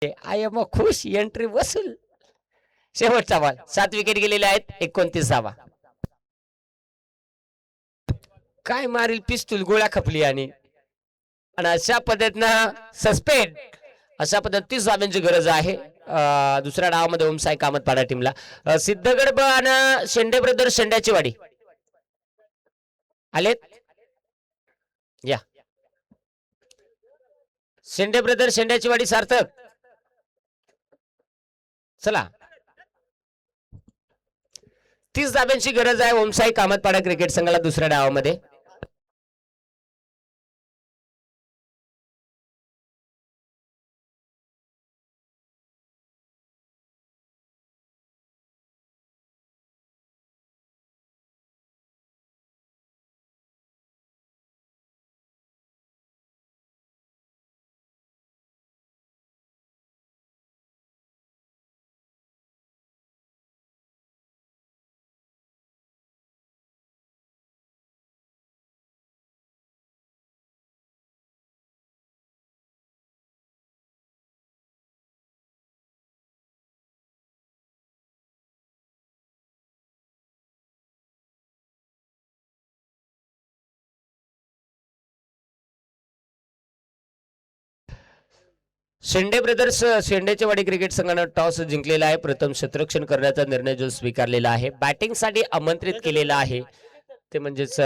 I am खुश entry वसूल. शेवटचा बॉल 7 विकेट गेलेले आहेत. 29 काय मारील पिस्तूल गोळ्या खपली आणि अशा पद्धतीनं सस्पेंड अशा पद्धतीने 30 धाब्यांची गरज आहे दुसऱ्या डावामध्ये ओमसाई कामतपाडा टीमला. सिद्धगड आणि शेंडे ब्रदर शेंड्याची वाडी आलेत या. शेंडे ब्रदर शेंड्याची वाडी सार्थक चला. 30 धाब्यांची गरज आहे ओमसाई कामतपाडा क्रिकेट संघाला दुसऱ्या डावामध्ये. शेंडे ब्रदर्स शेंडेच्या वाडी क्रिकेट संघानं टॉस जिंकलेला आहे. प्रथम क्षेत्ररक्षण करण्याचा निर्णय जो स्वीकारलेला आहे, बॅटिंग साठी आमंत्रित केलेला आहे ते म्हणजेच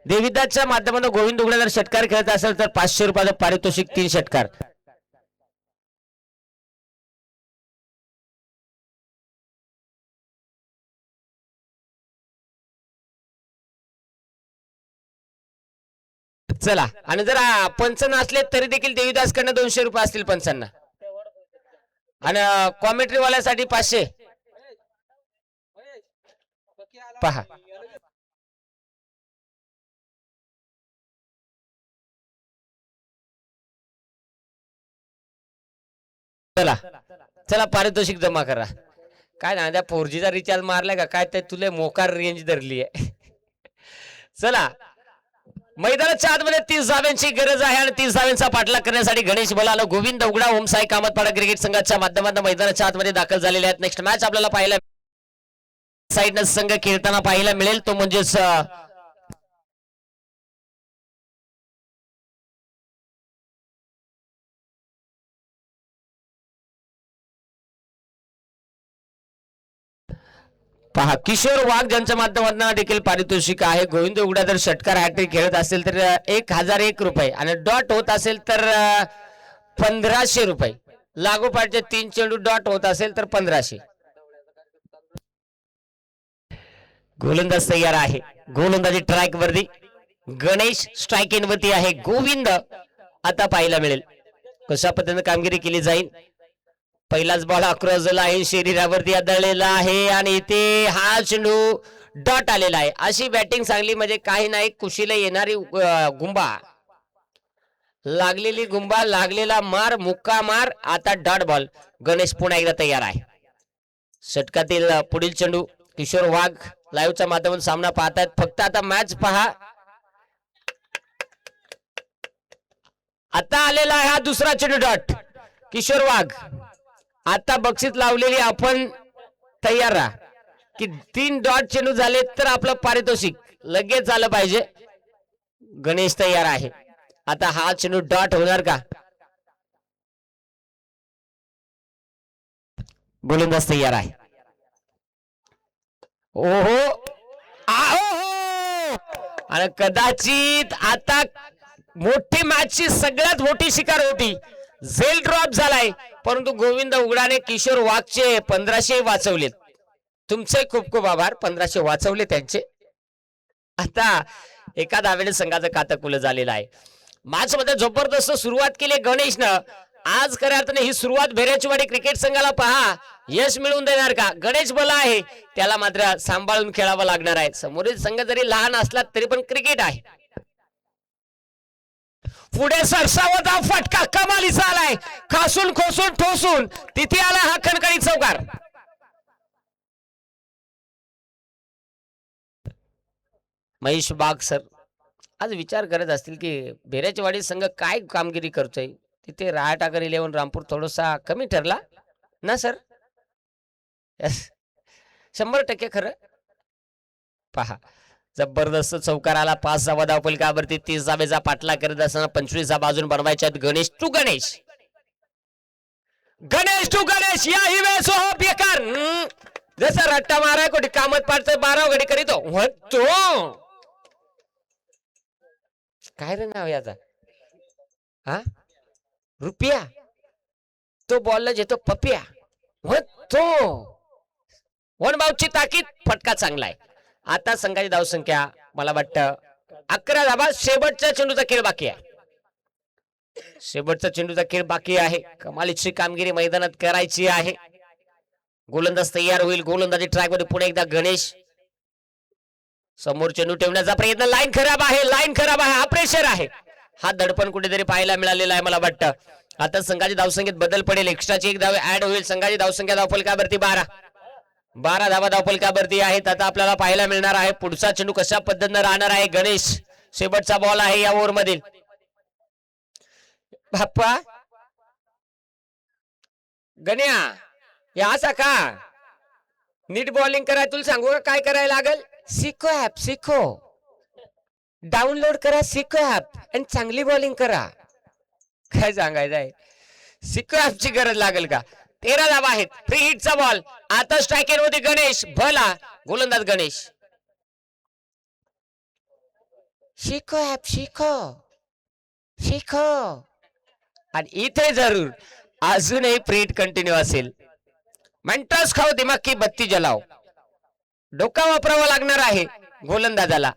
देविदासच्या माध्यमातून गोविंद उघडे जर षटकार खेळत असेल तर 500 रुपयाचं पारितोषिक 3 षटकार. चला. आणि जर पंच नसले तरी देखील देविदास कडनं 200 रुपये असतील पंचांना आणि कॉमेंट्री वाल्यासाठी 500 पहा. चला चला पारितोषिक जमा करा. काय ना त्या 4G रिचार्ज मारलाय का काय, ते तुले मोकार रेंज धरली आहे. चला मैदानाच्या आतमध्ये 30 धाब्यांची गरज आहे आणि 30 धाब्यांचा पाठलाग करण्यासाठी गणेश बलाला गोविंद उघडा ओमसाई कामतपाडा क्रिकेट संघाच्या माध्यमातून मैदानाच्या आतमध्ये दाखल झालेले आहेत. नेक्स्ट मॅच आपल्याला पाहायला साईडनं संघ खेळताना पाहायला मिळेल तो म्हणजेच पहा किशोर वाघ ज्यांच्या माध्यमातून देखील पारितोषिक आहे. गोविंद उघडा जर षटकार हॅट्रिक खेळत असेल तर 1001 रुपये आणि डॉट होत असेल तर 1500 रुपये. लागोपाठचे 3 चेंडू डॉट होत असेल तर 1500. गोलंदाज तयार आहे. गोलंदाजी ट्रॅक वरती गणेश स्ट्राइक इन वरती आहे. गोविंद आता पाहायला मिळेल कशा पद्धतीने कामगिरी केली जाईल. पहिलाच बॉल अक्रॉस द लाईन शरीरावरती आदळलेला आहे आणि इथे हा चेंडू डॉट आलेला आहे. अशी बॅटिंग चांगली म्हणजे काही नाही. कुशीला येणारी गुंबा लागलेली गुंबा लागलेला मार मुक्का मार. आता डॉट बॉल. गणेश पुन्हा एकदा तयार आहे. षटकातील पुढील चेंडू किशोर वाघ लाईव्हच्या माध्यमातून सामना पाहतायत. फक्त आता मॅच पहा. आता आलेला आहे हा दुसरा चेंडू डॉट. किशोर वाघ आता बक्षीस लावलेली आपण तयार राहा की 3 डॉट चेंडू झाले तर आपलं पारितोषिक लगेच झालं पाहिजे. गणेश तयार आहे. आता हा चेंडू डॉट होणार का? गोलंदाज तयार आहे. ओहो आहो आणि कदाचित आता मोठी मॅचची सगळ्यात मोठी शिकार होती. झेल ड्रॉप झालाय परंतु गोविंद उघडाने किशोर वाघचे 1500 वाचवलेत. तुमचे खूप खूप आभार. 1500 वाचवले त्यांचे. आता एका धावेने संघाचं खातं खुलं झालेलं आहे. मॅच मध्ये जबरदस्त सुरुवात केली गणेशनं. आज खऱ्या अर्थाने ही सुरुवात भेरेचवाडी क्रिकेट संघाला पहा यश मिळवून देणार का? गणेश बला आहे त्याला मात्र सांभाळून खेळावं लागणार आहे. समोरील संघ जरी लहान असला तरी पण क्रिकेट आहे. पुढे सरसावता फटका कमालीचा आलाय. खासून खोसून ठोसून तिथे आला हा खणखणीत चौकार. महेश बाग सर आज विचार करत असतील की बेरेचवाडी संघ काय कामगिरी करतोय. तिथे रायटागर 11 रामपूर थोडासा कमी ठरला ना सर. यस 100% खरं. पहा जबरदस्त चौकार आला. 5 धावा धावफलकावरती 30 धावेचा पाठला करत असताना 25 धावा अजून बनवायच्या आहेत. गणेश टू गणेश, गणेश टू गणेश याही वेळेस हो बेकार जसा रट्टा माराय कोटी कामत पाडतोय 12 घडी करीतो तो काय रे नाव याचा हा रुपया तो बॉलला जेतो पपिया तो वन बाउटची ताकीद फटका चांगला आहे. आता संघाची धावसंख्या मला वाटतं 11 धावा. शेवटचा चेंडूचा खेळ बाकी आहे. शेवटचा चेंडूचा खेळ बाकी आहे. कमालीची कामगिरी मैदानात करायची आहे. गोलंदाज तयार होईल. गोलंदाजी ट्रॅक मध्ये पुणे एकदा गणेश समोर चेंडू ठेवण्याचा प्रयत्न. लाईन खराब आहे, लाईन खराब आहे. हा प्रेशर आहे. हा दडपण कुठेतरी पाहायला मिळालेला आहे मला वाटतं. आता संघाची धावसंख्येत बदल पडेल. एक्स्ट्राची एक धाव ऍड होईल. संघाची धावसंख्या धावफलकावरती 12 धावा धावफलकावरती आहेत. आता आपल्याला पाहायला मिळणार आहे पुढचा चेंडू कशा पद्धतीने राहणार आहे. गणेश शेवटचा बॉल आहे या ओव्हर मधील. बाप्पा गण्या याचा का नीट बॉलिंग कराय तुला सांगू का काय करायला लागल. शिको ऍप शिको, डाउनलोड करा शिको ऍप आणि चांगली बॉलिंग करा. काय सांगायचं आहे. शिको ऍपची गरज लागेल का. 13 धावा आहेत. फ्री हिटचा बॉल. आता स्ट्रायकर मध्ये गणेश भला गोलंदाज गणेश. शिको ऍप शिको शिको. आणि इथे जरूर अजूनही प्रीट कंटिन्यू असेल. मेंटस खाओ दिमाग की बत्ती जलाओ. डोका वापरावा लागणार आहे गोलंदाजाला.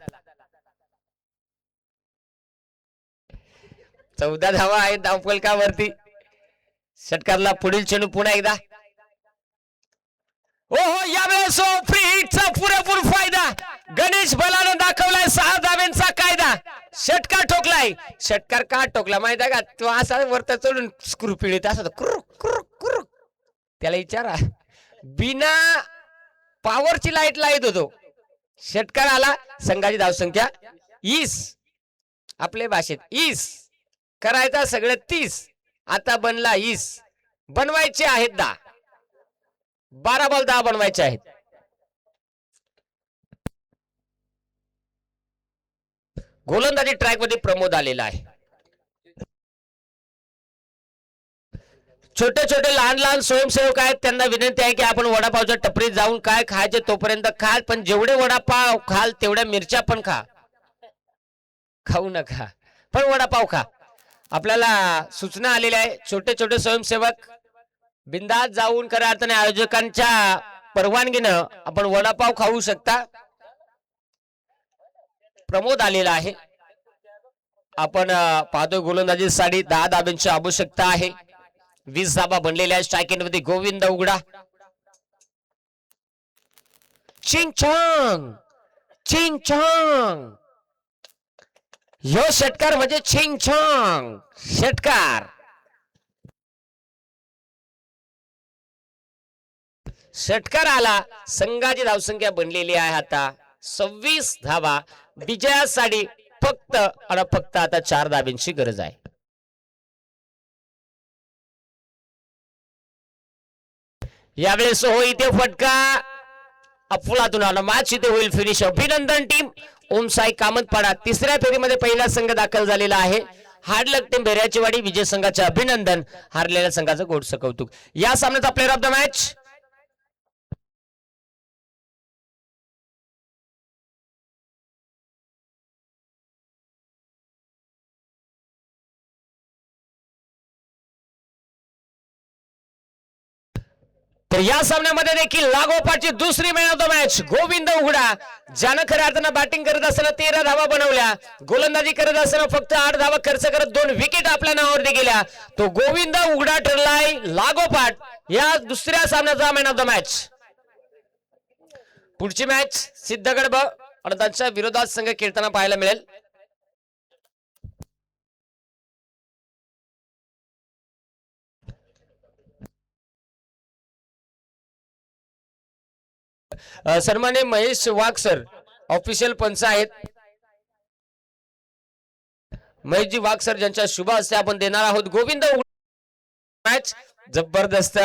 14 धावा आहेत धावफलकावरती. षटकारला पुढील चेंडू पुन्हा एकदा. ओहो यावेळेस फ्री हिटचा पुरेपूर फायदा गणेश बलानं दाखवलाय. 6 धाव्यांचा कायदा. षटकार ठोकलाय. षटकार का ठोकला माहिती आहे का. तो असा वरता चढून स्क्रू पिळीत असा कुर. त्याला विचारा बिना पॉवरची लाईट लाईत होतो. षटकार आला. संघाची धावसंख्या 20. आपल्या भाषेत 20 करायचा सगळं 30. आता बनला 20. बनवायचे आहेत 10. 12 बॉल 10 बनवायचे आहेत. गोलंदाजी ट्रॅक मध्ये प्रमोद आलेला आहे. छोटे छोटे लहान लहान स्वयंसेवक आहेत. त्यांना विनंती आहे की आपण वडापावच्या टपरीत जाऊन काय खायचे तोपर्यंत खा. पण जेवढे वडापाव खाल तेवढ्या मिरच्या पण खा. खाऊ नका पण वडापाव खा. आपल्याला सूचना आलेल्या आहे. छोटे छोटे स्वयंसेवक बिंदास जाऊन खऱ्या अर्थाने आयोजकांच्या परवानगीनं आपण वडापाव खाऊ शकता. प्रमोद आलेला आहे. आपण पाहतोय गोलंदाजीसाठी 10 धाब्यांची आवश्यकता आहे. 20 धाबा बनलेल्या स्ट्रायकिंग मध्ये गोविंद उघडा. चिंग चॉंग चिंग चॉंग. यो षटकार म्हणजे चिंग चॉंग षटकार. षटकार आला. संघाची धावसंख्या बनलेली आहे आता 26 धावा. विजयासाठी फक्त आणि फक्त आता 4 धाब्यांची गरज आहे. यावेळेस हो इथे फटका अफलातून आला. मॅच इथे होईल फिनिश. अभिनंदन टीम ओम साई कामतपाडा. तिसऱ्या फेरीमध्ये पहिला संघ दाखल झालेला आहे. हार्डलक टीम बेऱ्याचीवाडी. विजय संघाचे अभिनंदन. हारलेल्या संघाचं गोडसं कौतुक. या सामन्याचा प्लेअर ऑफ द मॅच तर या सामन्यामध्ये देखील लागोपाठची दुसरी man of the match Govind उघडा. ज्यानं खऱ्या अर्थानं बॅटिंग करत असताना 13 धावा बनवल्या. गोलंदाजी करत असताना फक्त 8 धावा खर्च करत 2 विकेट आपल्या नावावरती गेल्या. तो गोविंद उघडा ठरलाय लागोपाठ या दुसऱ्या सामन्याचा मॅन ऑफ द मॅच. पुढची मॅच सिद्धगड ब आणि त्यांच्या विरोधात संघ खेळताना पाहायला मिळेल. सन्मान्य महेश वाघ सर ऑफिशियल पंच आहेत. महेशजी वाघ सर ज्यांच्या शुभ हस्ते आपण देणार आहोत गोविंद मॅच जबरदस्त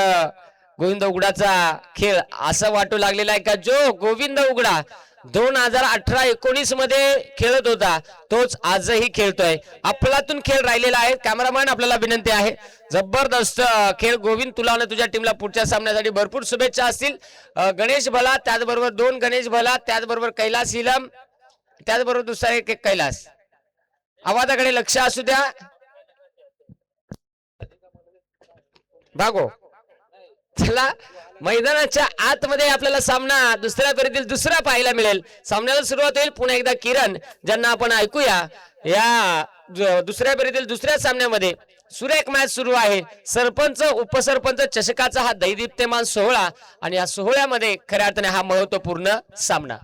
गोविंद उघडाचा खेळ असं वाटू लागलेला आहे का जो गोविंद उघडा 2018-19 मध्ये खेळत होता तोच आजही खेळतोय. अफलातून खेळ राहिलेला आहे. कॅमेरामॅन आपल्याला विनंती आहे जबरदस्त खेळ गोविंद तुला आणि तुझ्या टीमला पुढच्या सामन्यासाठी भरपूर शुभेच्छा असतील. गणेश भला त्याचबरोबर 2 गणेश भला त्याचबरोबर कैलास इलम त्याचबरोबर दुसरा एक कैलास आवाजाकडे लक्ष असू द्या. भागो चला मैदानाच्या आतमध्ये आपल्याला सामना दुसऱ्या फेरीतील दुसरा पाहायला मिळेल. सामन्याला सुरुवात होईल पुन्हा एकदा किरण ज्यांना आपण ऐकूया. या दुसऱ्या फेरीतील दुसऱ्या सामन्यामध्ये सुरेख मॅच सुरू आहे. सरपंच उपसरपंच चषकाचा हा दैदिप्यमान सोहळा आणि या सोहळ्यामध्ये खऱ्या अर्थाने हा महत्वपूर्ण सामना.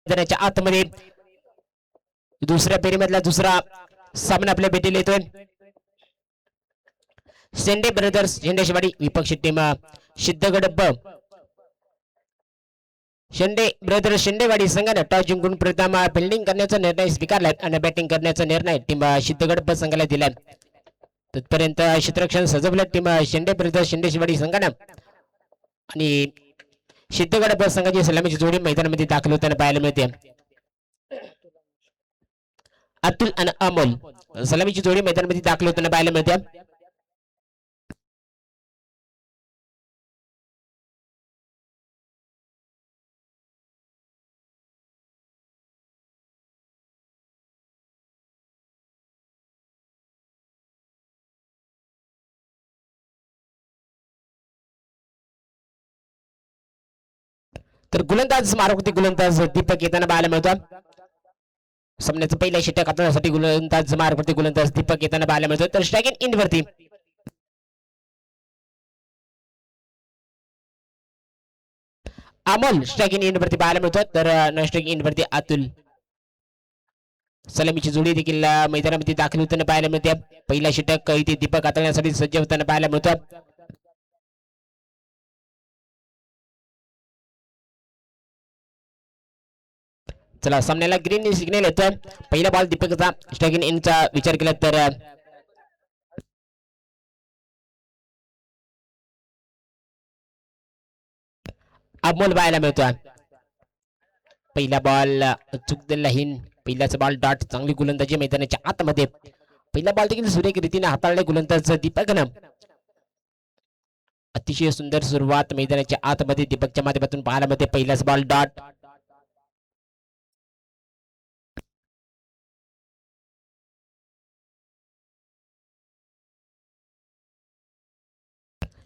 मैदानाच्या आतमध्ये दुसऱ्या फेरीमधला दुसरा सामना आपल्या भेटीला येतोय. शेंडे ब्रदर्स शेंडेशवाडी विपक्षी टीम सिद्धगड ब. शेंडे ब्रदर्स शेंडेवाडी संघाने टॉस जिंकून प्रथम फिल्डिंग करण्याचा निर्णय स्वीकारलाय आणि बॅटिंग करण्याचा निर्णय टीम सिद्धगड ब संघाला दिलाय. तत्पर्यंत क्षेत्ररक्षण सजवलं टीम शेंडे ब्रदर्स शेंडेशवाडी संघाने आणि सिद्धगड ब संघाची सलामीची जोडी मैदानामध्ये दाखल होताना पाहायला मिळते. अतुल आणि अमोल सलामीची जोडी मैदानामध्ये दाखल होताना पाहायला मिळते. तर गोलंदाज मारुती गोलंदाज दीपक येताना पाहायला मिळतो. सामन्याचं पहिल्या षटक आपल्यासाठी गोलंदाज मारुती गोलंदाज दीपक येताना पाहायला मिळतो. तर स्ट्राइक इन वरती अमोल स्ट्राइक इन वरती पाहायला मिळतो. तर नॉन स्ट्राइक इन वरती अतुल सलामीची जोडी देखील मैदानामध्ये दाखल होताना पाहायला मिळते. पहिला षटक इथे दीपक हाताळण्यासाठी सज्ज होताना पाहायला मिळतो. चला सामन्याला ग्रीन सिग्नल येतोय. पहिला बॉल दीपकचा स्ट्राइक इनचा विचार केला तर अमोल पाहायला मिळतोय. पहिला बॉल चुक लाहीन. पहिल्याच बॉल डॉट चांगली गोलंदाजी मैदानाच्या आतमध्ये. पहिला बॉल देखील सुरेख रीतीने हाताळले गोलंदाज दीपकनं. अतिशय सुंदर सुरुवात मैदानाच्या आतमध्ये दीपकच्या माध्यमातून पाहायला मिळते. पहिलाच बॉल डॉट.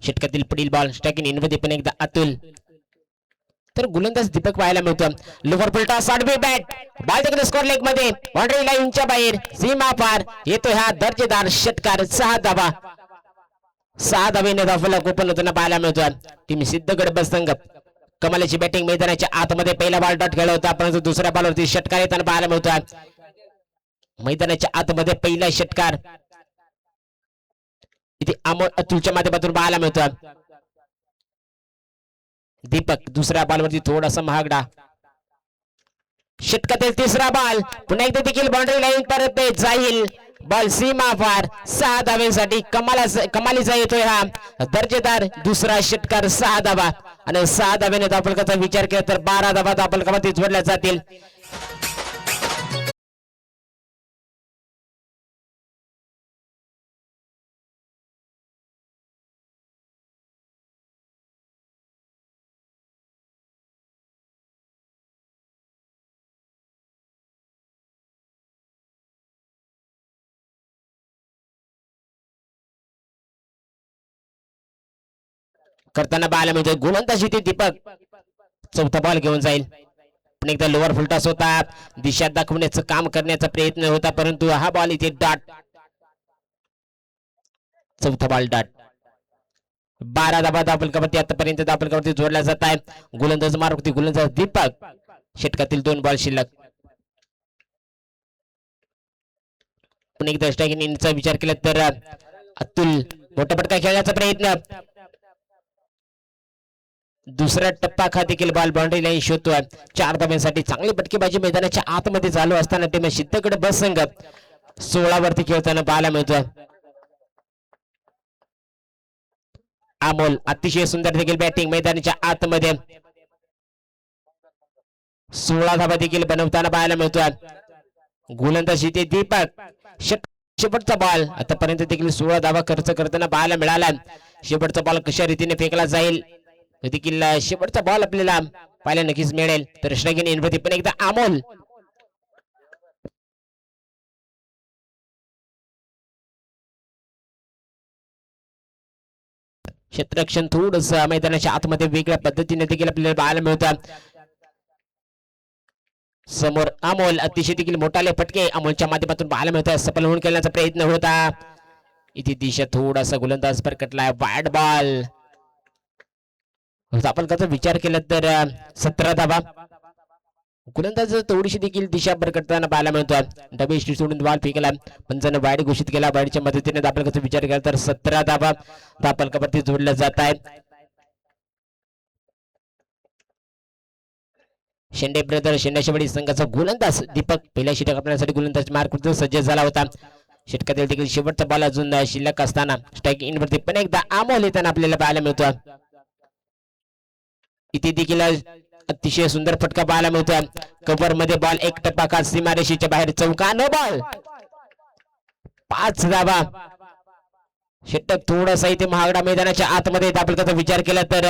षटकातील पुढील बॉल स्ट्राइक इन मध्ये पण एकदा अतुल तर गोलंदाज दीपक पाहायला मिळतो. लोवर फुलटा साडवी बॅट बॉल तिकडे स्कोर लेग मध्ये बाउंड्री लाईनच्या बाहेर सीमा पार येतो हा दर्जेदार षटकार. 6 धावा 6 धावेने धावला गोपन होताना पाहायला मिळतो. टीम सिद्धगड बसंग कमालीची बॅटिंग मैदानाच्या आतमध्ये पहिला बॉल डॉट खेळला होता परंतु दुसऱ्या बॉलवरती षटकार येताना पाहायला मिळतो. मैदानाच्या आतमध्ये पहिला षटकार इथे अमोल अतुलच्या माध्यमातून पाहायला मिळतो. दीपक दुसऱ्या बॉलवरती थोडासा महागडा षटकातील तिसरा बॉल पुन्हा एकदा देखील बाउंड्री लाईन परत जाईल. बॉल सीमा पार 6 धाव्यांसाठी कमालीचा येतोय हा दर्जेदार दुसरा षटकार. 6 धावा आणि 6 धाव्याने धावफलकाचा विचार केला तर 12 धावा धावफलकावरती जोडल्या जातील. करताना पाहायला मिळतोय गोलंदाजी ते दीपक चौथा बॉल घेऊन जाईल. पण एकदा लोअर फुलटॉस होता दिशा दाखवण्याचं काम करण्याचा प्रयत्न होता परंतु हा बॉल इथे डॉट. चौथा बॉल डॉट. 12 धावा धावफलकावरती आतापर्यंत धावफलकावरती जोडला जात आहे. गोलंदाज मारुती गोलंदाज दीपक षटकातील 2 बॉल शिल्लक. पण एकदा स्ट्रायकिंग इनिंगचा विचार केला तर अतुल मोठा फटका खेळण्याचा प्रयत्न. दुसरा टप्पा खा देखील बॉल बाउंड्री लाईन शोधतोय. 4 धाव्यांसाठी चांगली फटकेबाजी मैदानाच्या आतमध्ये चालू असताना टीम सिद्धगड बसंग 16 वरती खेळताना पाहायला मिळतोय. अमोल अतिशय सुंदर देखील बॅटिंग मैदानाच्या आतमध्ये 16 धावा देखील बनवताना पाहायला मिळतोय. गोलंदाजी ते दीपक शेवटचा बॉल आतापर्यंत देखील 16 धावा खर्च करताना पाहायला मिळाला. शेवटचा बॉल कशा रीतीने फेकला जाईल देखील शेवटचा बॉल आपल्याला पाहायला नक्कीच मिळेल. तर स्ट्रायकिंग इनवरती पण एकदा अमोल क्षेत्ररक्षण थोडस मैदानाच्या आतमध्ये वेगळ्या पद्धतीने देखील आपल्याला पाहायला मिळतं. समोर अमोल अतिशय देखील मोठाले फटके अमोलच्या माध्यमातून पाहायला मिळतात. सफल होऊन खेळण्याचा प्रयत्न होता. इथे दिशा थोडासा गोलंदाज परकटलाय. वाईड बॉल आपण त्याचा विचार केला तर 17 धावा. गोलंदाज थोडीशी देखील दिशा भरकटताना पाहायला मिळतो. डबे सोडून बॉल फेकला पण जण वाईड घोषित केला. वाईडच्या मदतीने दापलकाचा विचार केला तर 17 धावा दापलकावरती जोडल्या जात आहेत. शेंडे ब्रदर शेंडाशेवाडी संघाचा गोलंदाज दीपक पहिल्या षटक आपल्यासाठी गोलंदाज मार्क सज्ज झाला होता. षटकातील देखील शेवटचा बॉल अजून शिल्लक असताना स्ट्राईक इन वरती पण एकदा अमोल येताना आपल्याला पाहायला मिळतो. इथे देखील अतिशय सुंदर फटका पाहायला मिळतो. कव्हर मध्ये बॉल एक टप्पा का सीमारेषेच्या बाहेर चौका नो बॉल. 5 धावा. षटक थोडासा इथे महागडा मैदानाच्या आतमध्ये दापलकाचा विचार केला तर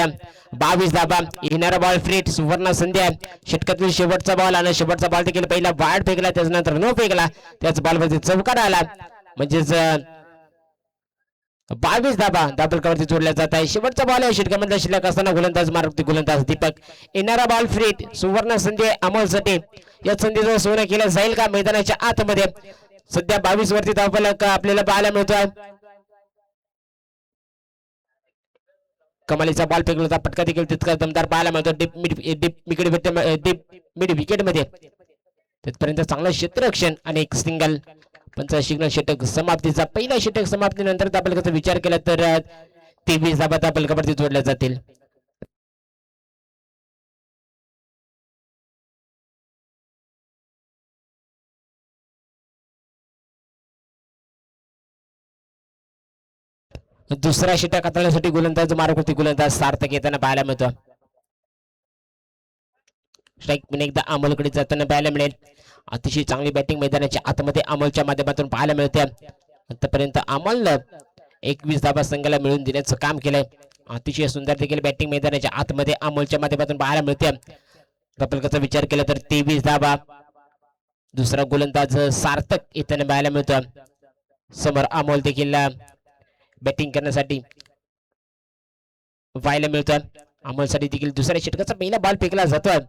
22 धावा. येणारा बॉल फ्रीट सुवर्ण संध्या षटकातील शेवटचा बॉल आणि शेवटचा बॉल देखील पहिला वाढ फेकला त्याच्यानंतर नो फेकला त्याच बॉलवरती चौकार आला म्हणजेच 22 धावा दापलकावरती जोडल्या जात आहे. शेवटचा बॉल आहे षटकामधला शिल्लक असताना गोलंदाज मारुती गोलंदाज दीपक. येणारा बॉल फ्रीट सुवर्ण संधी अमोलसाठी. या संधीचं सोनं केलं जाईल का मैदानाच्या आतमध्ये. सध्या 22 वरती धावफलक आपल्याला पाहायला मिळतोय. कमालीचा बॉल फेकला होता. पटका देखील तितका दमदार पाहायला मिळतो. डीप मिड विकेट मध्ये तिथपर्यंत चांगलं क्षेत्ररक्षण आणि एक सिंगल. पंचायत षटक समाप्तीचा पहिला षटक समाप्तीनंतर दापलकाचा विचार केला तर 23 धावा दापलकावरती जोडल्या जातील. दुसरा षटक हाताळण्यासाठी गोलंदाज मारुती गोलंदाज सार्थक येताना पाहायला मिळतो. स्ट्राईक पुन्हा एकदा अमोलकडे जाताना पाहायला मिळेल. अतिशय चांगली बॅटिंग मैदानाच्या आतमध्ये अमोलच्या माध्यमातून पाहायला मिळते. आतापर्यंत अमोलनं 21 धावा संघाला मिळून देण्याचं काम केलंय. अतिशय सुंदर देखील बॅटिंग मैदानाच्या आतमध्ये अमोलच्या माध्यमातून पाहायला मिळते. दापलकाचा विचार केला तर 23 धावा. दुसरा गोलंदाज सार्थक येताना पाहायला मिळतो. समोर अमोल देखील बॅटिंग करण्यासाठी पाहायला मिळतं. अमोलसाठी देखील दुसऱ्या षटकाचा पहिला बॉल फेकला जातोय.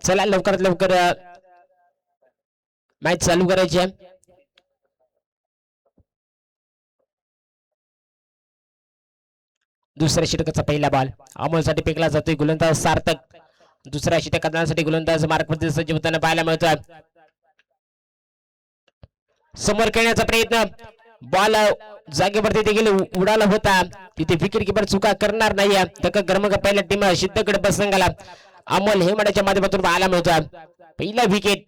चला लवकरात लवकर मॅच चालू करायची आहे. दुसऱ्या षटकाचा पहिला बॉल अमोलसाठी फेकला जातोय. गोलंदाज सार्थक दुसऱ्या षटकासाठी गोलंदाज मार्कवरती सज्ज होताना पाहायला मिळतोय. समोर खेळण्याचा प्रयत्न बॉल जागेवरती देखील उडाला होता. तिथे विकेट किपर चुका करणार नाही. तक गरमग पहिल्या टीम सिद्धगड संघाला अमोल हेमाड्याच्या माध्यमातून पाहायला मिळतोय. पहिला विकेट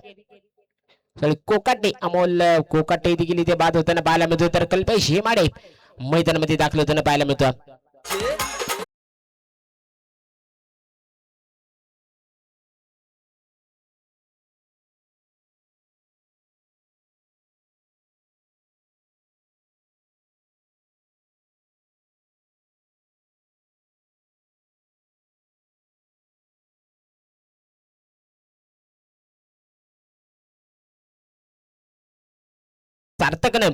कोकाटे अमोल कोकाटे देखील इथे बाद होताना पाहायला मिळतोय. तर कल्पेश हेमाडे मैदानामध्ये दाखल होताना पाहायला मिळतोय. सार्थकनं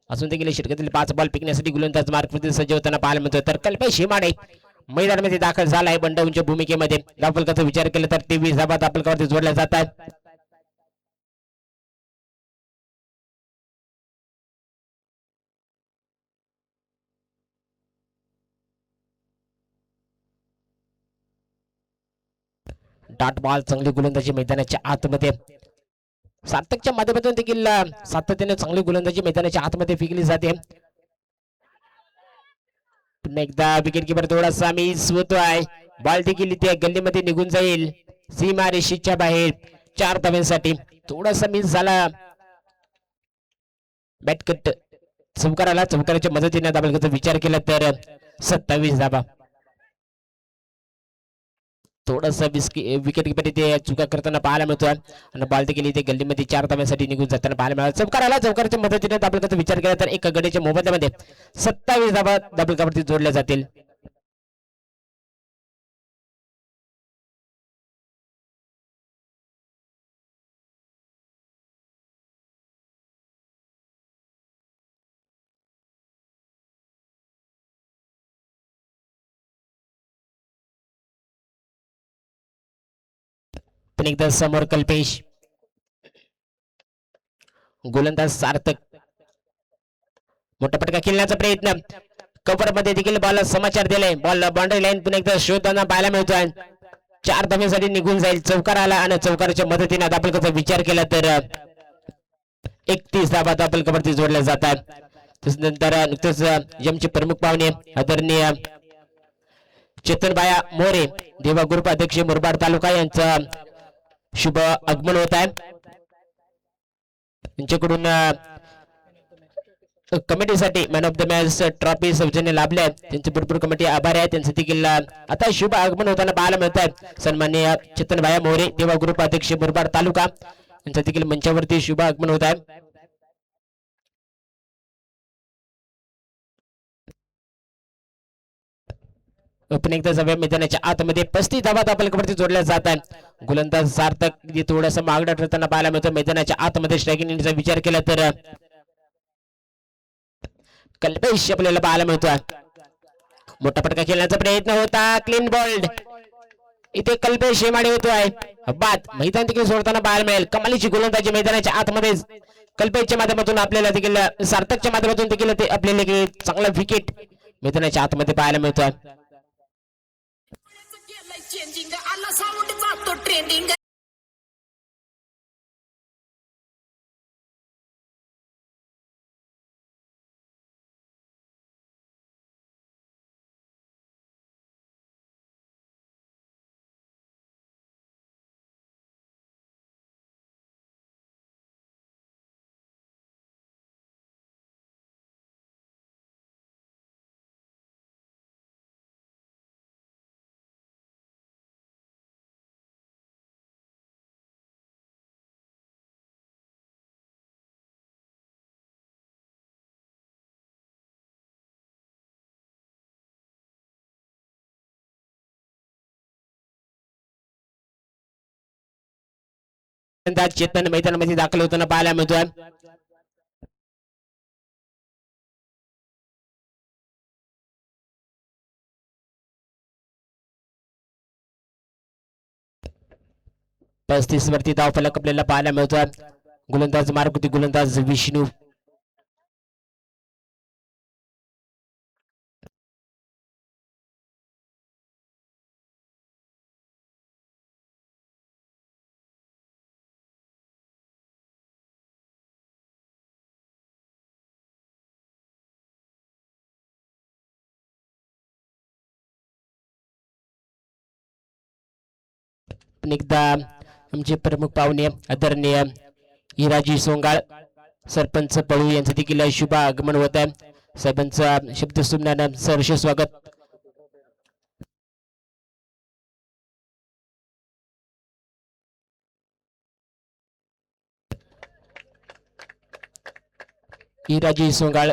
असून देखील षटकातील 5 बॉल फेकण्यासाठी गोलंदाज मार्कवरती सज्ज होताना पाहायला मिळतोय. तर कल्पेश हेमाडे मैदानामध्ये दाखल झाला आहे. बंडाऊंच्या भूमिकेमध्ये धावफलकाचा विचार केला तर 23 धावा धावफलकावरती जोडल्या जातात. डॉट बॉल चांगली गोलंदाजी मैदानाच्या आतमध्ये सार्थकच्या माध्यमातून देखील सातत्याने चांगली गोलंदाजी मैदानाच्या आतमध्ये फेकली जाते. पुन्हा एकदा विकेट किपर थोडासा मिस होतोय. बॉल देखील इथे गल्लीमध्ये निघून जाईल. सीमा रेषेच्या बाहेर 4 धाव्यांसाठी थोडासा मिस झाला. बॅटकट चौकाराला चौकाराच्या मदतीने धावफलकाचा विचार केला तर 27 धावा. थोडासा विकेट किपर इथे चुका करताना पाहायला मिळतोय आणि बॉल देखील इथे गल्लीमध्ये 4 धाव्यांसाठी निघून जाताना पाहायला मिळाला. चौकाराला चौकाराच्या मदतीने धावफलकाचा विचार केला तर एका गडीच्या मोबदल्यामध्ये 27 धावा धावफलकावरती जोडल्या जातील. पण एकदा समोर कल्पेश गोलंदाज सार्थक मोठा फटका खेळण्याचा प्रयत्न कव्हर मध्ये देखील बॉल समाचार दिले. बॉल बाउंड्री लाईन पुन्हा एकदा शोधताना पाहायला मिळतोय. 4 धाव्यांसाठी निघून जाईल. चौकाराला आणि चौकाराच्या मदतीने धावफलकाचा विचार केला तर 31 धावा धावफलकावरती जोडल्या जातात. त्यानंतर नुकतेच यमचे प्रमुख पाहुणे आदरणीय चेतनबाया मोरे देवा ग्रुप अध्यक्ष मुरबाड तालुका यांचा शुभ आगमन होत आहे. त्यांच्याकडून कमिटीसाठी man of the match trophy सौजन्य लाभले. त्यांचे भरपूर कमिटी आभार आहे. त्यांचं देखील आता शुभ आगमन होताना पाहायला मिळत आहे. सन्माननीय चेतनबाया मोरे देवा ग्रुप अध्यक्ष मुरबाड तालुका यांचं देखील मंचावरती शुभ आगमन होत आहे. पण एकदा सव्या मैदानाच्या आतमध्ये 35 धावा धावफलकावरती जोडल्या जात आहेत. गोलंदाज सार्थक थोडासा मागणं ठरताना पाहायला मिळतो. मैदानाच्या आतमध्ये स्ट्रायकिंगचा विचार केला तर कल्पेश आपल्याला पाहायला मिळतोय. मोठा फटका खेळण्याचा प्रयत्न होता. क्लीन बॉल्ड इथे कल्पेश हेमाडे होतोय. बाद मैदान देखील सोडताना पाहायला मिळेल. कमालीची गोलंदाजी मैदानाच्या आतमध्ये कल्पेशच्या माध्यमातून आपल्याला देखील सार्थकच्या माध्यमातून देखील आपल्याला चांगला विकेट मैदानाच्या आतमध्ये पाहायला मिळतोय. चेंजिंग आला साऊंड जातो ट्रेंडिंग. चेतन मैदानामध्ये दाखल होताना पाहायला मिळतोय. पस्तीस वरती धाव फलक आपल्याला पाहायला मिळतोय. गोलंदाज मारुती, गोलंदाज विष्णू. एकदा आमचे प्रमुख पाहुणे आदरणीय हिराजी सोंगाळ सरपंच पळू यांचं देखील शुभ आगमन होत आहे. साहेबांचा शब्द सुमनानं सहर्ष स्वागत. हिराजी सोंगाळ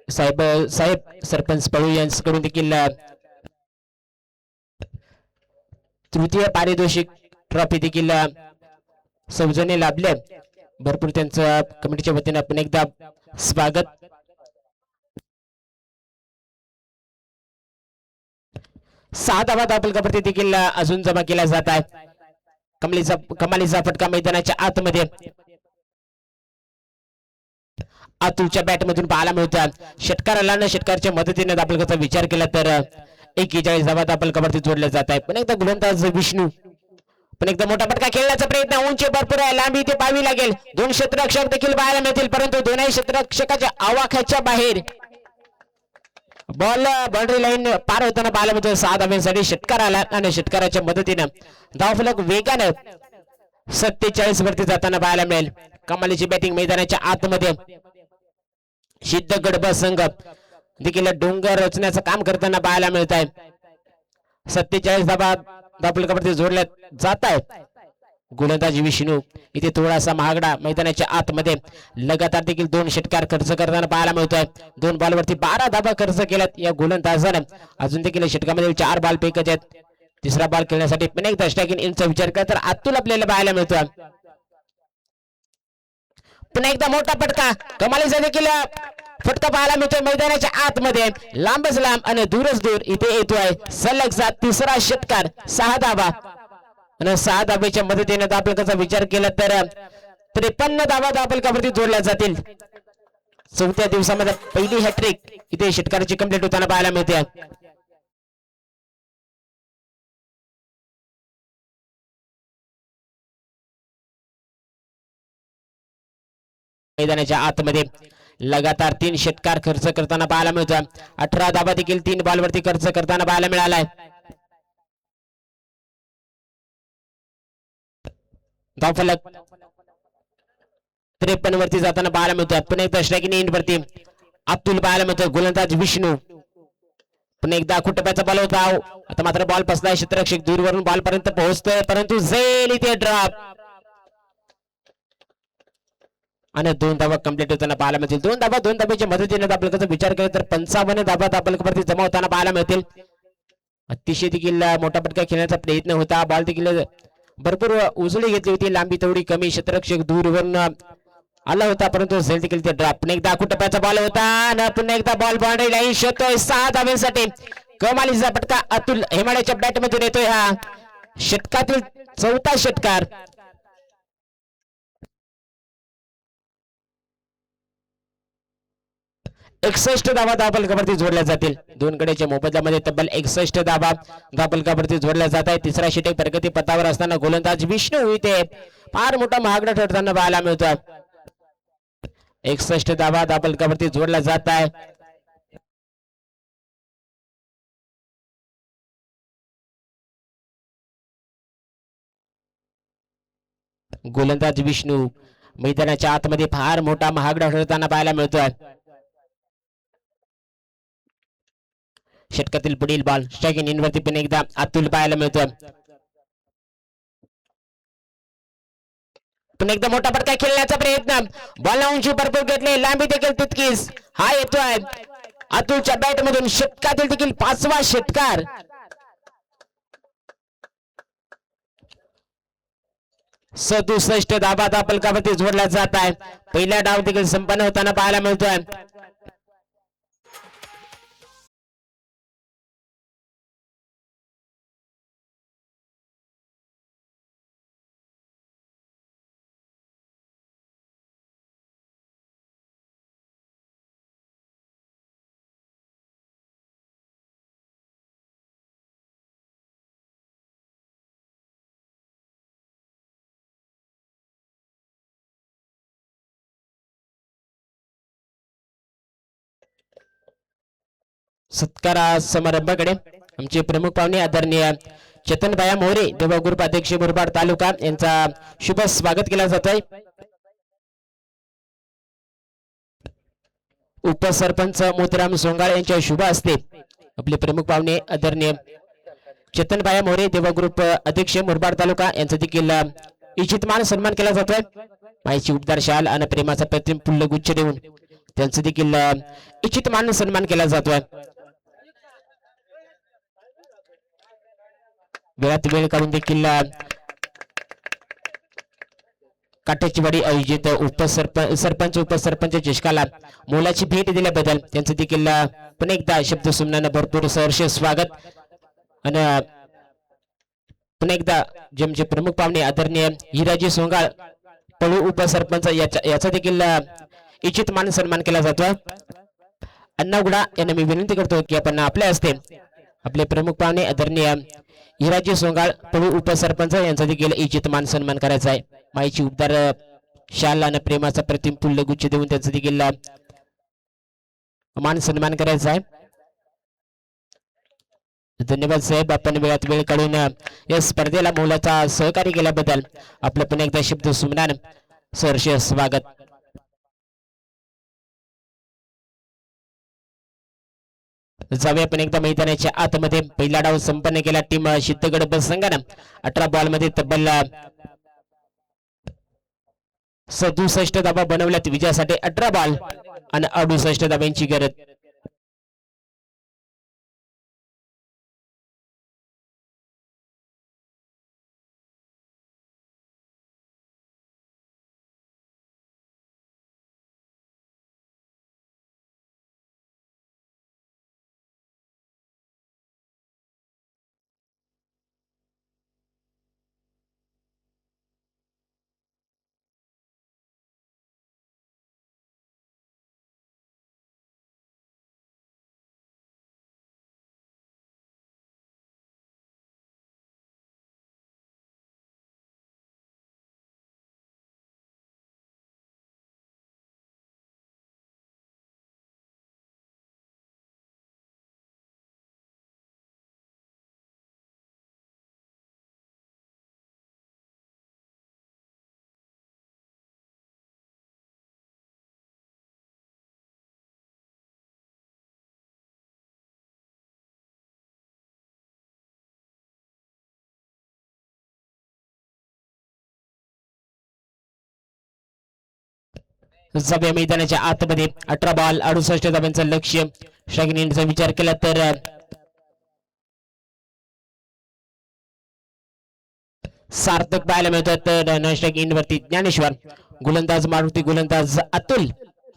साहेब सरपंच पळू यांच्याकडून देखील तृतीय पारितोषिक ट्रॉफी देखील सौजन्य लाभले. भरपूर त्यांचं कमिटीच्या वतीने आपण एकदा स्वागत. सहा धावा धापलकावरती देखील अजून जमा केला जात आहे. कमालीचा फटका मैदानाच्या आतमध्ये अतुलच्या बॅट मधून पाहायला मिळतात. षटकाराला न षटकारच्या मदतीने धापलकाचा विचार केला तर 41 धावा धापलकावरती जोडल्या जात आहे. पण एकदा गोलंदाज विष्णू, पण एकदा मोठा फटका खेळण्याचा प्रयत्न. उंची भरपूर आहे, लांबी ते पाहावी लागेल. दोन क्षेत्ररक्षक देखील पाहायला मिळतील, परंतु दोनही क्षेत्ररक्षकाच्या आवाक्याच्या बाहेर बॉल बाउंड्री लाईन पार होताना पाहायला मिळतो. 6 धावांसाठी षटकार आला आणि षटकाराच्या मदतीने धावफलक वेगाने 47 वरती जाताना पाहायला मिळेल. कमालीची बॅटिंग मैदानाच्या आतमध्ये सिद्धगड संघ देखील डोंगर रचण्याचं काम करताना पाहायला मिळत आहे. 47 धावा धावफलकावरती जोडल्या जात आहे. गोलंदाज विष्णू इथे थोडासा महागडा मैदानाच्या आतमध्ये लगातार देखील 2 षटकार खर्च करताना पाहायला मिळतोय. 2 बॉलवरती 12 धावा खर्च केल्यात या गोलंदाजाने. अजून देखील षटकामध्ये 4 बॉल फेकत आहेत. तिसरा बॉल खेळण्यासाठी पण एकदा स्ट्रायकिंग इनचा विचार केला तर अतुल आपल्याला पाहायला मिळतोय. पुन्हा एकदा मोठा फटका, कमालीचा देखील फटका पाहायला मिळतोय मैदानाच्या आतमध्ये. लांबच लांब आणि दूरच दूर इथे येतोय. सलगचा तिसरा षटकार, 6 धावा आणि 6 धावेच्या मदतीने धावफलकाचा विचार केला तर 53 धावा धावफलकावरती जोडल्या जातील. 4थ्या दिवसामध्ये पहिली हॅट्रिक इथे षटकाराची कंप्लीट होताना पाहायला मिळते. मैदानाच्या आतमध्ये लगातार 3 षटकार खर्च करताना पाहायला मिळतोय. 18 धावा देखील 3 बॉलवरती खर्च करताना पाहायला मिळालाय. धावफलक 53 वरती जाताना पाहायला मिळतोय. पुन्हा एकदा स्ट्रायकिंग एंड वरती अतुल पाहायला मिळतोय. गोलंदाज विष्णू, पुन्हा एकदा कुटुंबाचा बॉल होता. आता मात्र बॉल फसलाय. क्षेत्ररक्षक दूरवरून बॉल पर्यंत पोहोचतोय, परंतु झेल इथे ड्रॉप आणि 2 धावा कंप्लीट होताना पाहायला मिळतील. 2 धाब्याच्या मदतीने धावफलकाचा विचार केला तर 55 धावा धावफलकावरती जमा होताना पाहायला मिळतील. अतिशय देखील मोठा फटका खेळण्याचा प्रयत्न होता. बॉल देखील भरपूर उजळी घेतली होती. लांबी तेवढी कमी. क्षेत्ररक्षक दूरवरून आला होता, परंतु झेल देखील ते ड्रॉप. पुन्हा एकदा कुटुंबाचा बॉल होता आणि पुन्हा एकदा बॉल बाउंड्री लाईन शोधतोय. 6 धावांसाठी कमालीचा फटका अतुल हेमाड्याच्या बॅट मधून येतोय. हा षटकातील 4था षटकार. 61 धावा धावफलकावरती जोडल्या जातील. 2 गड्याच्या मोबदल्यामध्ये तब्बल 61 धावा धावफलकावरती जोडल्या जात आहे. तिसरा षटक प्रगती पथावर असताना गोलंदाज विष्णू इथे फार मोठा महागडा ठरताना पाहायला मिळतोय. 61 धावा धावफलकावरती जोडल्या जात आहे. गोलंदाज विष्णू मैदानाच्या आतमध्ये फार मोठा महागडा ठरताना पाहायला मिळतोय. षटकातील पुढील बॉल स्ट्रायकिंग इन वरती पण एकदा अतुल पाहायला मिळतोय. पुन्हा एकदा मोठा फटका खेळण्याचा प्रयत्न. बॉल उंची भरपूर घेतले, लांबी देखील तितकीच. हा येतोय अतुलच्या बॅट मधून. षटकातील देखील 5वा षटकार. 67 धाबा आता फलकावरती जोडला जात आहे. पहिला डाव देखील संपन्न होताना पाहायला मिळतोय. सत्कार समारंभाकडे आमचे प्रमुख पाहुणे आदरणीय चेतनभाया मोरे देवा ग्रुप अध्यक्ष मुरबाड तालुका यांचा शुभ स्वागत केला जात आहे. उपसरपंच मोतीराम सोंगाळ यांच्या शुभ हस्ते आपले प्रमुख पाहुणे आदरणीय चेतनभाया मोरे देवा ग्रुप अध्यक्ष मुरबाड तालुका यांचा देखील इच्छितमान सन्मान केला जातोय. माहिती उपदार शाल आणि प्रेमाचा प्रतिम पुल्लगुच्छ देऊन त्यांचा देखील इच्छितमान सन्मान केला जातोय. वेळात वेळ काढून देखील काट्याचीवाडी आयोजित सरपंच उपसरपंच चषकाला मोलाची भेट दिल्याबद्दल त्यांचं देखील पुन्हा एकदा शब्द सुमनानं भरपूर सहर्ष स्वागत. आणि पुन्हा एकदा जे आमचे प्रमुख पाहुणे आदरणीय हिराजी सोंगाळ पळू उपसरपंच याचा देखील इच्छित मान सन्मान केला जातो. अण्णा उघडा यांना मी विनंती करतो की आपण आपल्या हस्ते आपले प्रमुख पाहुणे आदरणीय हिराजी सोंगाळ पळू उपसरपंच यांचा देखील इच्छित मान सन्मान करायचा आहे. माईची उपदार शाल आणि प्रेमाचा प्रतिम पुल्लगुच्छ देऊन त्यांचा देखील मान सन्मान करायचा आहे. धन्यवाद साहेब, आपण वेळात वेळ काढून या स्पर्धेला मोलाचा सहकार्य केल्याबद्दल आपलं पुन्हा एकदा शब्द सुमनान सहर्ष स्वागत. जाऊया आपण एकदा मैदानाच्या आतमध्ये. पहिला डाव संपन्न केला टीम सिद्धगड बस संघानं 18 बॉल मध्ये तब्बल 67 धाबा बनवल्यात. विजयासाठी 18 बॉल आणि 68 धाब्यांची गरज. सभा मैदानाच्या आतमध्ये 18 बॉल 68 धाब्यांचं लक्ष्य. शागिनीचा विचार केला तर सार्थक पाहायला मिळतात. तर नॉनस्ट्राइक इन वरती ज्ञानेश्वर, गोलंदाज मारुती, गोलंदाज अतुल.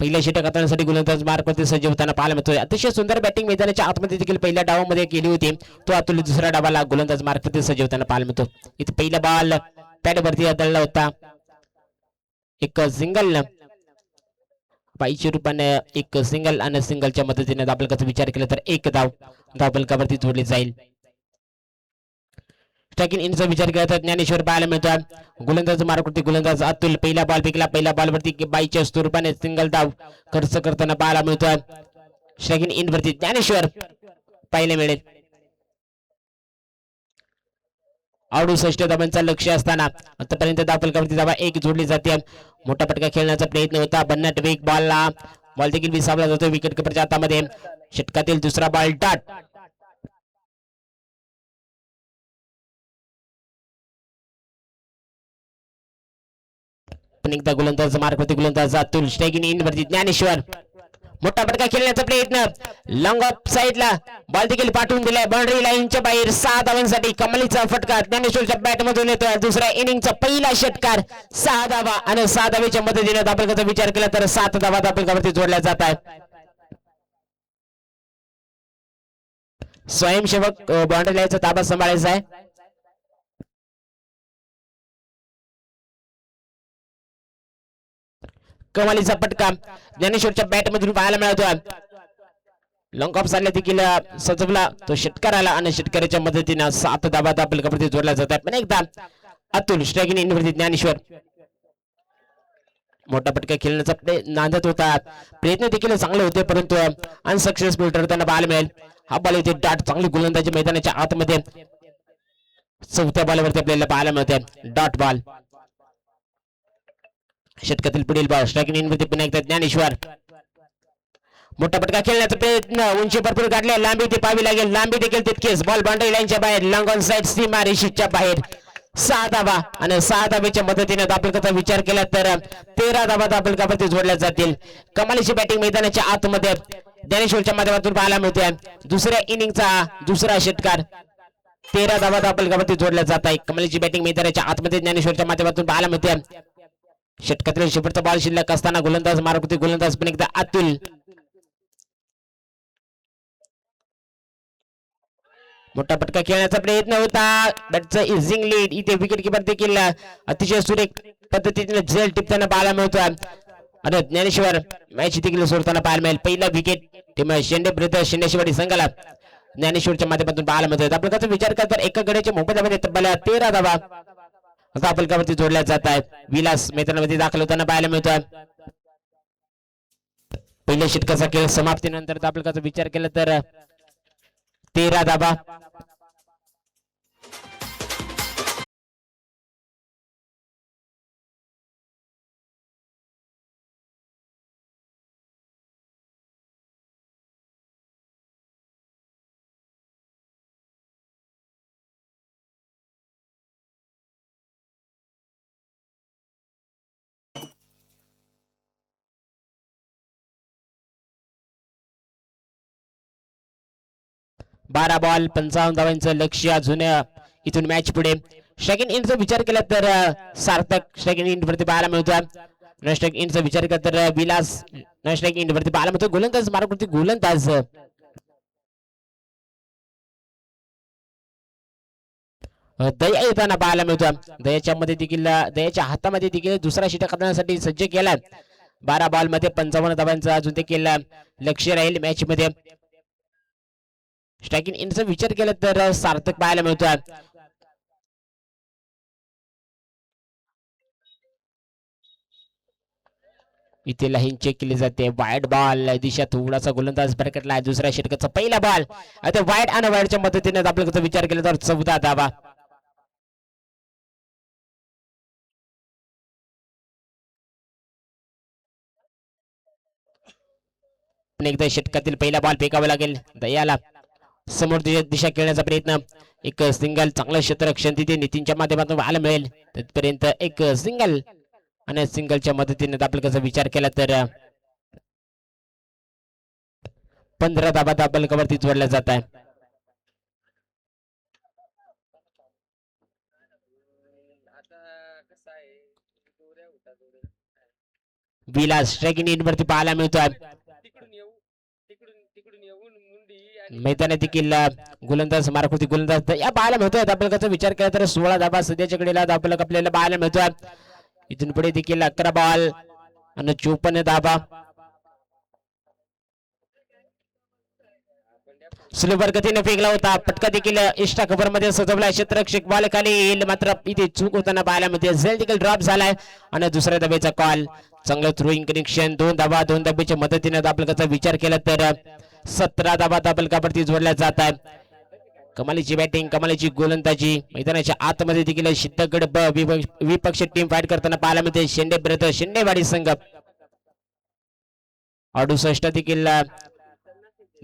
पहिल्या षटक हाताळण्यासाठी गोलंदाज मार्कवरती सज्ज होताना पाहायला मिळतोय. अतिशय सुंदर बॅटिंग मैदानाच्या आतमध्ये देखील पहिल्या डावामध्ये केली होती. तो अतुल दुसऱ्या डावाला गोलंदाज मार्कवरती सज्ज होताना पाहायला मिळतो. इथे पहिला बॉल पॅडवरती आदळला होता. एक सिंगल पाईच्या रूपाने एक सिंगल आणि सिंगलच्या मदतीने दाबलकाचा विचार केला तर एक धाव दाबलकावरती जोडली जाईल. स्ट्राइकिंग इनचा विचार केला तर ज्ञानेश्वर पाहायला मिळतो. गोलंदाज मार्कवरती गोलंदाज अतुल. पहिला बॉल फेकला. पहिल्या बॉलवरती बाईच्या स्वरूपाने सिंगल धाव खर्च करताना पाहायला मिळतो. स्ट्राइकिंग इन वरती ज्ञानेश्वर पाहायला मिळेल. 68 धावांचा लक्ष्य असताना आतापर्यंत दाबलकावरती धावा एक जोडली जाते. मोठा फटका खेळण्याचा प्रयत्न होता. बन्नाट वेग बॉलला बॉल देखील विसावला जातो विकेट किपरच्या हातामध्ये. षटकातील दुसरा बॉल डाट. पण एकदा गोलंदाज मार्कवरती गोलंदाज अतुल. स्ट्राइकिंग इन वरती ज्ञानेश्वर मोठा फटका खेळण्याचा प्रयत्न लॉंग ऑफ साइडला बॉल देखील पाठवून दिलाय बाउंड्री लाईनच्या बाहेर 6 धावांसाठी कमालीचा फटका ज्ञानेश्वरच्या बॅट मधून येतोय दुसऱ्या इनिंगचा पहिला षटकार 6 धावा आणि 6 धावेच्या मदतीने दाबलकाचा विचार केला तर 7 धावा दाबलकावरती जोडल्या जात आहेत स्वयंसेवक बाउंड्री लाईनचा ताबा सांभाळायचा आहे कमालीचा फटका ज्ञानेश्वरच्या बॅट मधून पाहायला मिळतोय लॉंग ऑफ साधला देखील सजवला तो षटकार आला आणि षटकाराच्या मदतीने 7 धावा दाबलकावरती जोडला जात आहे पण एकदा अतुल स्ट्रायकिंग इनवरती ज्ञानेश्वर मोठा फटका खेळण्याचा नांदत होता प्रयत्न देखील चांगले होते परंतु अनसक्सेसफुल ठरताना पाहायला मिळेल हा बॉल येते डॉट चांगली गोलंदाजी मैदानाच्या आतमध्ये चौथ्या बॉलवरती आपल्याला पाहायला मिळते डॉट बॉल षटकातील पुढील बॉल स्ट्रायकिंग इनवरती पुन्हा एकदा ज्ञानेश्वर मोठा फटका खेळण्याचा प्रयत्न उंची भरपूर काढले लांबी ते पाहावी लागेल लांबी देखील तितकेच बॉल बाउंड्री लाईनच्या बाहेर लॉंग ऑन साइड सीमा रेषेच्या बाहेर 6 धावा आणि 6 धावेच्या मदतीने दाबलकाचा विचार केला तर 13 धावा दाबलकावरती जोडल्या जातील कमालीची बॅटिंग मैदानाच्या आतमध्ये ज्ञानेश्वरच्या माध्यमातून पाहायला मिळते दुसऱ्या इनिंगचा दुसरा षटकार 13 धावा दाबलकावरती जोडल्या जात आहे कमालीची बॅटिंग मैदानाच्या आतमध्ये ज्ञानेश्वरच्या माध्यमातून पाहायला मिळते षटकातील शेवटचा बॉल शिल्लक असताना गोलंदाज मारकुती गोलंदाज पण एकदा अतुल मोठा फटका खेळण्याचा प्रयत्न होता बॅटचा इझिंग लीड इथे विकेट किपर देखील अतिशय सुरेख पद्धतीने झेल टिपताना पाहायला मिळतो आणि ज्ञानेश्वर मॅच देखील सोडताना पाहायला मिळेल पहिला विकेट टीम शेंडे विरुद्ध शिंदेशिवाडी संघाला ज्ञानेश्वरच्या माध्यमातून पाहायला मिळतोय आपल्याचा विचार करता एका गड्याच्या मोबदल्यामध्ये तब्बल 13 धावा दाबलकावरती जोडल्या जात आहेत विलास मैदानामध्ये दाखल होताना पाहायला मिळतोय पहिल्या षटकाचा खेळ समाप्तीनंतर दाबलकाचा विचार केला तर 13 धावा बारा बॉल 55 धावांचं लक्ष्य अजून इथून मॅच पुढे स्ट्रायकिंग इनचा विचार केला तर सार्थक स्ट्रायकिंग इन वरती पाहायला मिळतो नॉन स्ट्रायकिंग इनचा विचार केला तर विलास नॉन स्ट्रायकिंग इन वरती पाहायला मिळतो गोलंदाज मारकुती गोलंदाज दया येताना पाहायला मिळतो दयाच्या मध्ये देखील दयाच्या हातामध्ये देखील दुसरा षटक करण्यासाठी सज्ज केला 12 बॉल मध्ये 55 धावांचा अजून देखील लक्ष्य राहील मॅच मध्ये स्ट्रायकिंग इनचा विचार केला तर सार्थक पाहायला मिळतो इथे लाईन चेक केली जाते वाईड बॉल दिशा थोडासा गोलंदाज भरकटला दुसऱ्या षटकाचा पहिला बॉल आता वाईड आणि वाईडच्या मदतीने आपल्याला विचार केला तर 14 धावा एकदा षटकातील पहिला बॉल फेकावा लागेल दयाला समोर दिशा खेळण्याचा प्रयत्न एक सिंगल चांगलं क्षेत्ररक्षण तिथे नितीनच्या माध्यमातून पाहायला मिळेल तिथपर्यंत एक सिंगल आणि सिंगलच्या मदतीने दाबलकाचा विचार केला तर 15 धावा दाबलकावरती जोडल्या जात आहे विलास स्ट्रायकिंग इन वरती पाहायला मिळतोय मैदानात देखील गोलंदाज मारकुती गोलंदाज या पाहायला मिळतोय दाबलकाचा विचार केला तर 16 धावा सध्याच्या घडीला दाबलक आपल्याला पाहायला मिळतोय इथून पुढे देखील 11 बॉल आणि 54 धावा सुलभर गतीने फेकला होता पटका देखील एक्स्ट्रा कव्हर मध्ये सजवला क्षेत्ररक्षक बॉल खाली येईल मात्र इथे चूक होताना पाहायला मिळते झेल देखील ड्रॉप झालाय आणि दुसऱ्या धावेचा कॉल चांगलं थ्रोइंग कनेक्शन 2 धावा 2 धावेच्या मदतीने दाबलकाचा विचार केला तर 17 धावा दाबलकावरती जोडल्या जात आहे कमालीची बॅटिंग कमालीची गोलंदाजी मैदानाच्या आतमध्ये देखील सिद्धगड विपक्ष टीम फाईट करताना पाहायला मिळते शेंडे विरुद्ध शिंदेवाडी संघ 68 देखील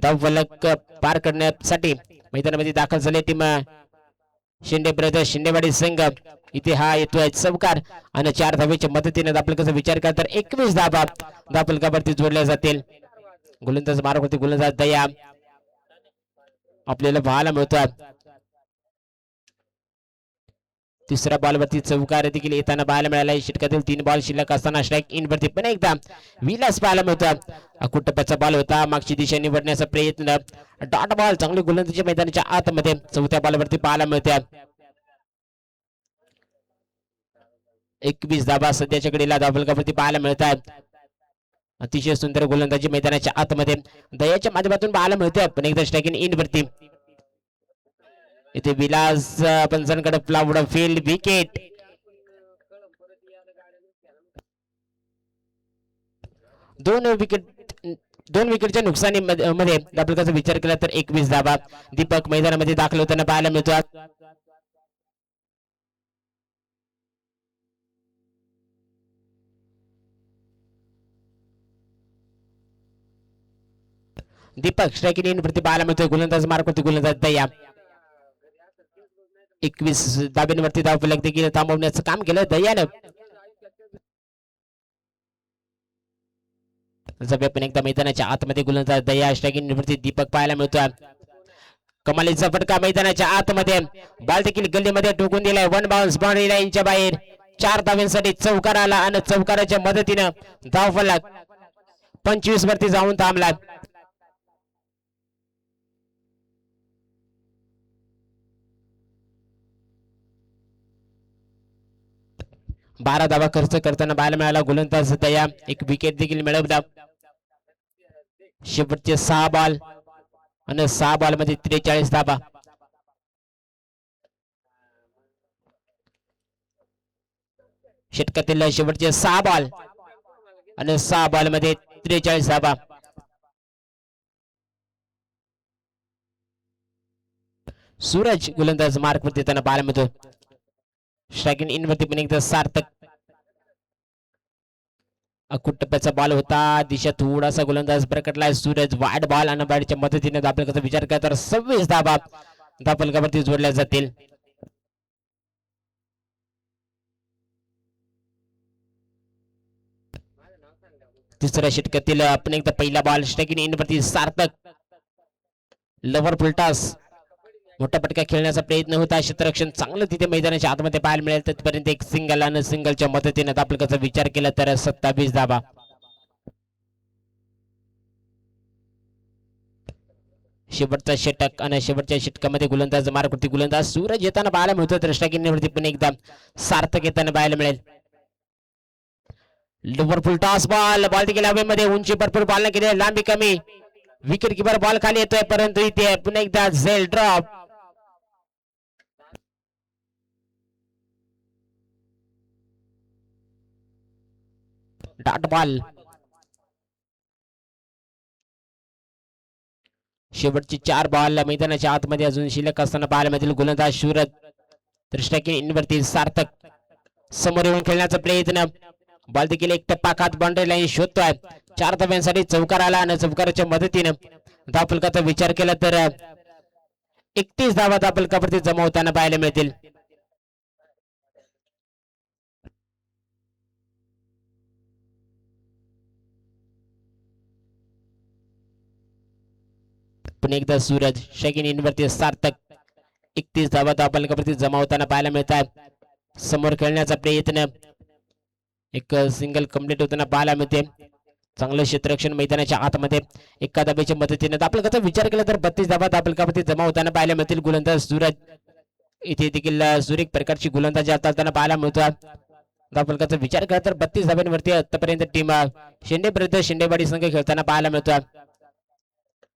धावफलक पार करण्यासाठी मैदानामध्ये दाखल झाले टीम शिंदे विरुद्ध शिंदेवाडी संघ इथे हा येतोय चौकार आणि 4 धावेच्या मदतीने दाबलकाचा विचार केला तर 21 धावा दाबलकावरती जोडल्या जातील गोलंदाज मारत गोलंदाज दया आपल्याला पाहायला मिळतात. तिसऱ्या बॉलवरती चौकार देखील येताना पाहायला मिळाला. षटकातील 3 बॉल शिल्लक असताना स्ट्राईक इन वरती पण एकदा विलास पाहायला मिळतात. अकुटप्याचा बॉल होता, मागची दिशा निवडण्याचा प्रयत्न, डॉट बॉल चांगली गोलंदाजी मैदानाच्या आतमध्ये. चौथ्या बॉलवरती पाहायला मिळतात. 21 धाबा सध्याच्या घडीला धावफलकावरती पाहायला मिळतात. अतिशय सुंदर गोलंदाजी मैदानाच्या आतमध्ये दयाच्या माध्यमातून पाहायला मिळते. पण एकदा स्ट्राईक इन वरती इथे विलास पंचांकडे फ्लावड फील्ड विकेट. दोन विकेटच्या नुकसानीमध्ये धावफलकाचा विचार केला तर 21 धाबा दीपक मैदानामध्ये दाखल होताना पाहायला मिळतात. दीपक स्ट्राईक इन वरती पाहायला मिळतोय. गोलंदाज मार्कवरती गोलंदाज दया 21 धाब्यांवरती धावफलक देखील थांबवण्याचं काम केलं दयानं. पण एकदा मैदानाच्या आतमध्ये गोलंदाज दया स्ट्राईक इन वरती दीपक पाहायला मिळतोय. कमालीचा फटका मैदानाच्या आतमध्ये, बॉल देखील गल्लीमध्ये टोकून दिलाय. 1 बाउन्स बाउंड्री लाईनच्या बाहेर. 4 धाव्यांसाठी चौकार आला आणि चौकाराच्या मदतीनं धावफलक 25 वरती जाऊन थांबला. 12 धावा खर्च करताना पाहायला मिळाला गोलंदाज दया. एक विकेट देखील मिळवला. शेवटचे 6 बॉल आणि 6 बॉल मध्ये 43 धावा. षटकातील शेवटचे 6 बॉल आणि 6 बॉल मध्ये 43 धावा. सूरज गोलंदाज मार्क वरती देताना पाहायला मिळतो. स्ट्राईक इन वरती पण एकदा सार्थक. अकुटप्याचा बॉल होता, दिशा थोडासा गोलंदाज प्रकटलाय. सूरज वाईड बॉल आणि बॅटच्या मदतीने धावफलकाचा विचार केला तर 26 धावा धावफलकावरती जोडल्या जातील. तिसऱ्या षटकातील आपण एकदा पहिला बॉल स्ट्राईक इन वरती सार्थक लवर फुलटास मोठा पटका खेळण्याचा प्रयत्न होता. क्षेत्ररक्षण चांगलं तिथे मैदानाच्या आतमध्ये पाहायला मिळेल. तिथपर्यंत एक सिंगल आणि सिंगलच्या मदतीने धावफलकाचा विचार केला तर 27 धावा. शेवटचा षटक आणि शेवटच्या षटकामध्ये गोलंदाज मार्कवरती गोलंदाज सूरज येताना पाहायला मिळतो. तर स्ट्राईक इन वरती पण एकदा सार्थक येताना पाहायला मिळेल. लोवर फुल टॉस बॉल देखील हवेमध्ये, उंची भरपूर बॉल केली, लांबी कमी, विकेट किपर बॉल खाली येतोय परंतु इथे पुन्हा एकदा झेल ड्रॉप. Dot ball. शेवटची 4 बॉल मैदानाच्या आतमध्ये अजून शिल्लक असताना पाहायला मिळतील. गोलंदाज सूरज तर स्ट्राईक इन वरती सार्थक समोर येऊन खेळण्याचा प्रयत्न, बॉल देखील एक टप्पा खात बाउंड्री लाईन शोधतोय. 4 धाव्यांसाठी चौकार आला आणि चौकाराच्या मदतीने धावफलकाचा विचार केला तर 31 धावा धावफलकावरती जमा होताना पाहायला मिळतील. पुन्हा एकदा सूरज स्ट्राईक इन वरती सार्थक 31 धावा धावफलकावरती जमा होताना पाहायला मिळतात. समोर खेळण्याचा प्रयत्न, एक सिंगल कंप्लीट होताना पाहायला मिळते. चांगलं क्षेत्ररक्षण मैदानाच्या आतमध्ये एका धाब्याच्या मदतीने धावफलकाचा विचार केला तर 32 धावा धावफलकावरती जमा होताना पाहायला मिळतील. गोलंदाज सूरज इथे देखील सुरेख प्रकारची गोलंदाजी हाताळताना पाहायला मिळतात. धावफलकाचा विचार केला तर 32 धाब्यांवरती आतापर्यंत टीम शेंडे विरुद्ध शेंडेवाडी संघ खेळताना पाहायला मिळतात.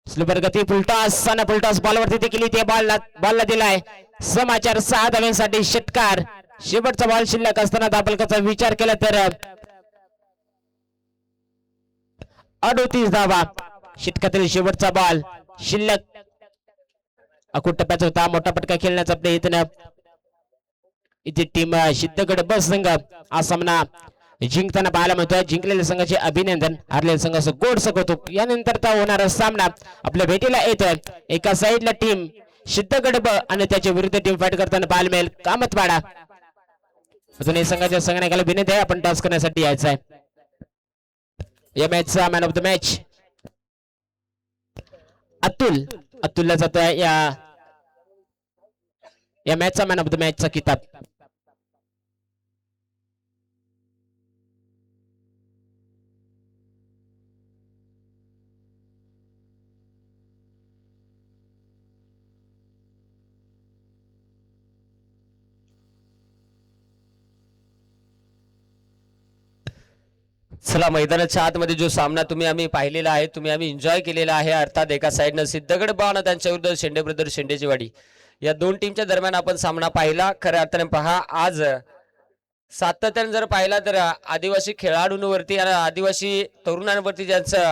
स्लोबर गती फुलटॉस आणि फुलटॉस बॉलवरती देखील इथे बॉलला दिलाय. समाचार 6 धाव्यांसाठी षटकार. शेवटचा बॉल शिल्लक असताना धावफलकाचा विचार केला तर 38 धावा. षटकातील शेवटचा बॉल शिल्लक. अकुटप्याचा होता, मोठा पटका खेळण्याचा प्रयत्न. इथे टीम सिद्धगड बस संघ हा सामना जिंकताना पाहायला मिळतोय. जिंकलेल्या संघाचे अभिनंदन, हारलेल्या संघाचं गोड कौतुक. यानंतरचा होणारा सामना आपल्या भेटीला येतोय. एका साईडला टीम सिद्धगड ब आणि त्याच्या विरुद्ध टीम फाईट करताना पाहायला मिळेल कामतवाडा. अजून संघाच्या संघनायकाला विनंती आहे आपण टॉस करण्यासाठी यायचं आहे. या मॅचचा मॅन ऑफ द मॅच अतुलला जातोय या मॅचचा मॅन ऑफ द मॅचचा किताब. चला, मैदानाच्या आतमध्ये जो सामना आम्ही पाहिलेला आहे, आम्ही एन्जॉय केलेला आहे. अर्थात एका साईडनं सिद्धगड बाण त्यांच्या विरुद्ध शेंडे ब्रदर शेंडेची वाडी या दोन टीमच्या दरम्यान आपण सामना पाहिला. खऱ्या अर्थाने पहा, आज सातत्याने जर पाहिला तर आदिवासी खेळाडूंवरती आणि आदिवासी तरुणांवरती ज्यांचं